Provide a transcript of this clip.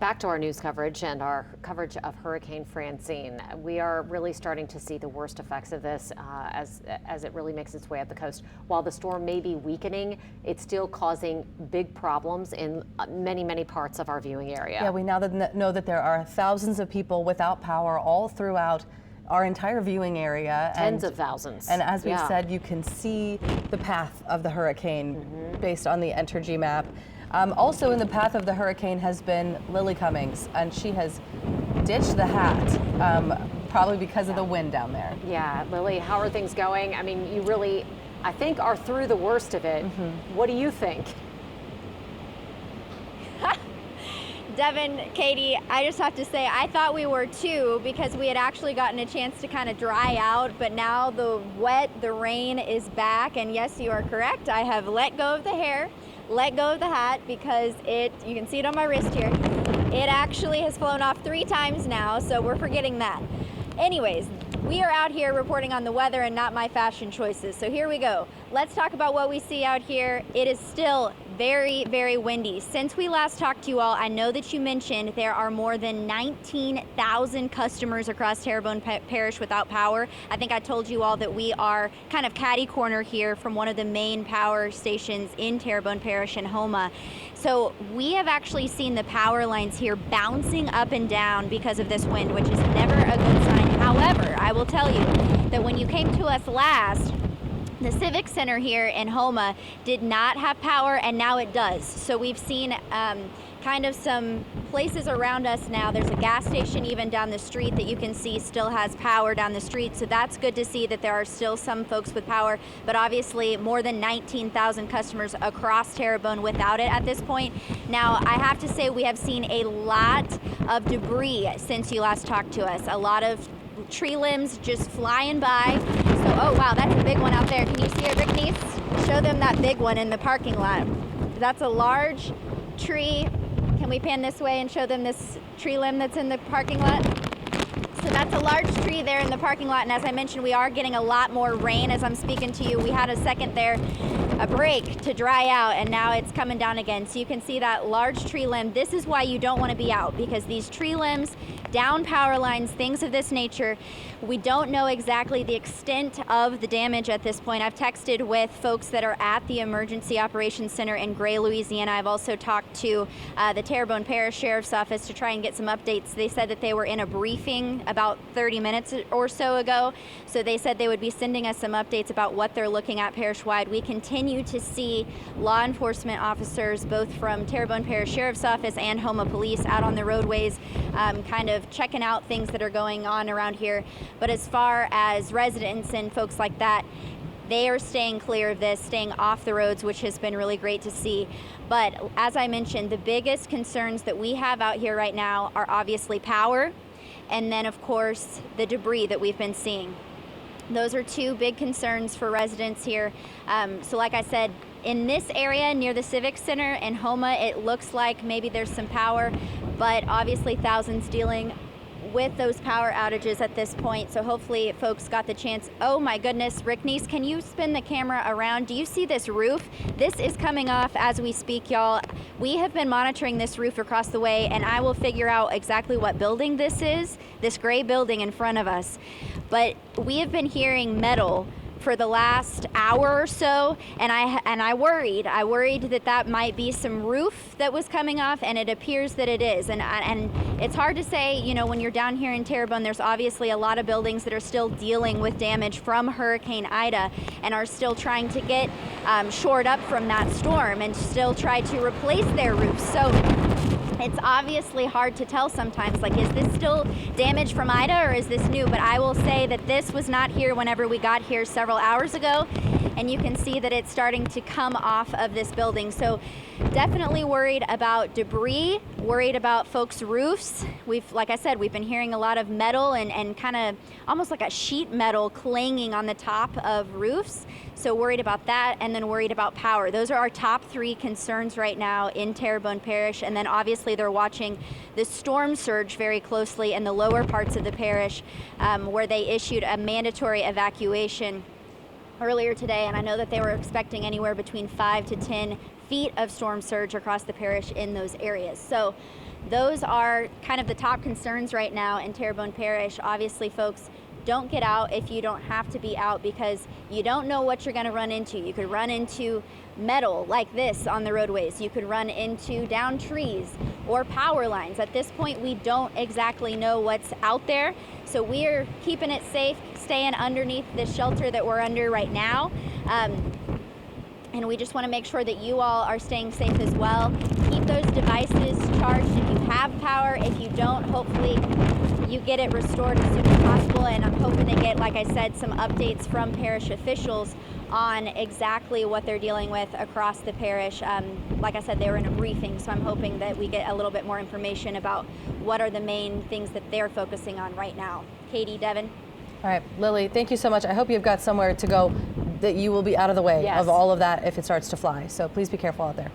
Back to our news coverage and our coverage of Hurricane Francine. We are really starting to see the worst effects of this as it really makes its way up the coast. While the storm may be weakening, it's still causing big problems in many parts of our viewing area. Yeah, we now know that there are thousands of people without power all throughout our entire viewing area. Tens of thousands. And as we've said, you can see the path of the hurricane based on the Entergy map. Also in the path of the hurricane has been Lily Cummings, and she has ditched the hat, probably because of the wind down there. Yeah, Lily, how are things going? I mean, you really, I think, are through the worst of it. What do you think? Devin, Katie, I just have to say, I thought we were too, because we had actually gotten a chance to kind of dry out, but now the rain is back, and yes, you are correct. I have let go of the hair, let go of the hat, because you can see it on my wrist here. It actually has flown off 3 times now, so we're forgetting that. Anyways, we are out here reporting on the weather and not my fashion choices. So here we go. Let's talk about what we see out here. It is still very windy. Since we last talked to you all, I know that you mentioned there are more than 19,000 customers across Terrebonne Parish without power. I think I told you all that we are kind of catty corner here from one of the main power stations in Terrebonne Parish in Houma. So we have actually seen the power lines here bouncing up and down because of this wind, which is never a good sign. However, I will tell you that when you came to us last, the Civic Center here in Houma did not have power, and now it does. So we've seen kind of some places around us now. There's a gas station even down the street that you can see still has power down the street. So that's good to see that there are still some folks with power, but obviously more than 19,000 customers across Terrebonne without it at this point. Now, I have to say we have seen a lot of debris since you last talked to us. A lot of tree limbs just flying by. So, oh wow, that's a big one out there. Can you see it, Rickniece? Show them that big one in the parking lot. That's a large tree. Can we pan this way and show them this tree limb that's in the parking lot? So that's a large tree there in the parking lot, and as I mentioned, we are getting a lot more rain as I'm speaking to you. We had a second there, a break to dry out, and now it's coming down again. So you can see that large tree limb. This is why you don't want to be out, because these tree limbs, down power lines, things of this nature, we don't know exactly the extent of the damage at this point. I've texted with folks that are at the Emergency Operations Center in Gray, Louisiana. I've also talked to the Terrebonne Parish Sheriff's Office to try and get some updates. They said that they were in a briefing about 30 minutes or so ago. So they said they would be sending us some updates about what they're looking at parish-wide. We continue to see law enforcement officers, both from Terrebonne Parish Sheriff's Office and Houma Police, out on the roadways, kind of checking out things that are going on around here. But as far as residents and folks like that, they are staying clear of this, staying off the roads, which has been really great to see. But as I mentioned, the biggest concerns that we have out here right now are obviously power, and then of course the debris that we've been seeing. Those are 2 big concerns for residents here. So like I said, in this area near the Civic Center in Houma, it looks like maybe there's some power, but obviously thousands dealing with those power outages at this point. So hopefully folks got the chance. Oh my goodness, Rickniece, can you spin the camera around? Do you see this roof? This is coming off as we speak, y'all. We have been monitoring this roof across the way, and I will figure out exactly what building this is, this gray building in front of us. But we have been hearing metal for the last hour or so, and I worried that might be some roof that was coming off, and it appears that it is. And it's hard to say, you know, when you're down here in Terrebonne, there's obviously a lot of buildings that are still dealing with damage from Hurricane Ida and are still trying to get shored up from that storm and still try to replace their roofs. So it's obviously hard to tell sometimes, like, is this still damage from Ida or is this new? But I will say that this was not here whenever we got here several hours ago, and you can see that it's starting to come off of this building. So definitely worried about debris, worried about folks' roofs. Like I said, we've been hearing a lot of metal and kind of almost like a sheet metal clanging on the top of roofs. So worried about that, and then worried about power. Those are our top 3 concerns right now in Terrebonne Parish. And then obviously they're watching the storm surge very closely in the lower parts of the parish, where they issued a mandatory evacuation earlier today. And I know that they were expecting anywhere between 5 to 10 feet of storm surge across the parish in those areas. So those are kind of the top concerns right now in Terrebonne Parish. Obviously, folks, don't get out if you don't have to be out, because you don't know what you're going to run into. You could run into metal like this on the roadways. You could run into downed trees or power lines. At this point, we don't exactly know what's out there. So we're keeping it safe, staying underneath the shelter that we're under right now. And we just want to make sure that you all are staying safe as well. Keep those devices charged if you have power. If you don't, hopefully you get it restored as soon as possible. And I'm hoping to get, like I said, some updates from parish officials on exactly what they're dealing with across the parish. Like I said, they were in a briefing, so I'm hoping that we get a little bit more information about what are the main things that they're focusing on right now. Katie, Devin. All right, Lily, thank you so much. I hope you've got somewhere to go that you will be out of the way Yes. of all of that if it starts to fly. So please be careful out there.